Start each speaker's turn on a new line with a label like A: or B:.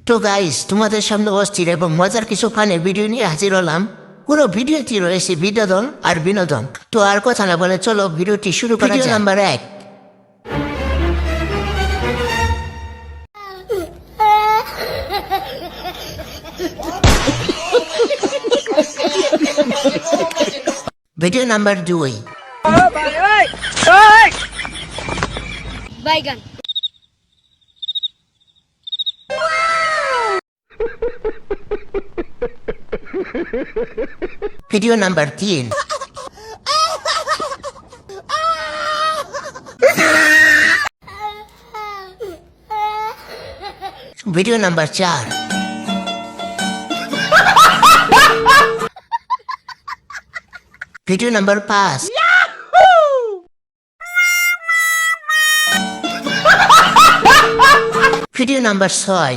A: তো গাইস, তোমাদের সামনে অস্থির এবং মজার কিছু ফানের ভিডিও নিয়ে হাজির হলাম। পুরো ভিডিওটি রয়েছে বিনোদন আর বিনোদন। তো আর কথা না বলে চলো ভিডিওটি শুরু করা যাক। Video number 1। Video number 2।
B: বাইগান।
A: Video number 3। Video number 4। Video number 5। Video number 6।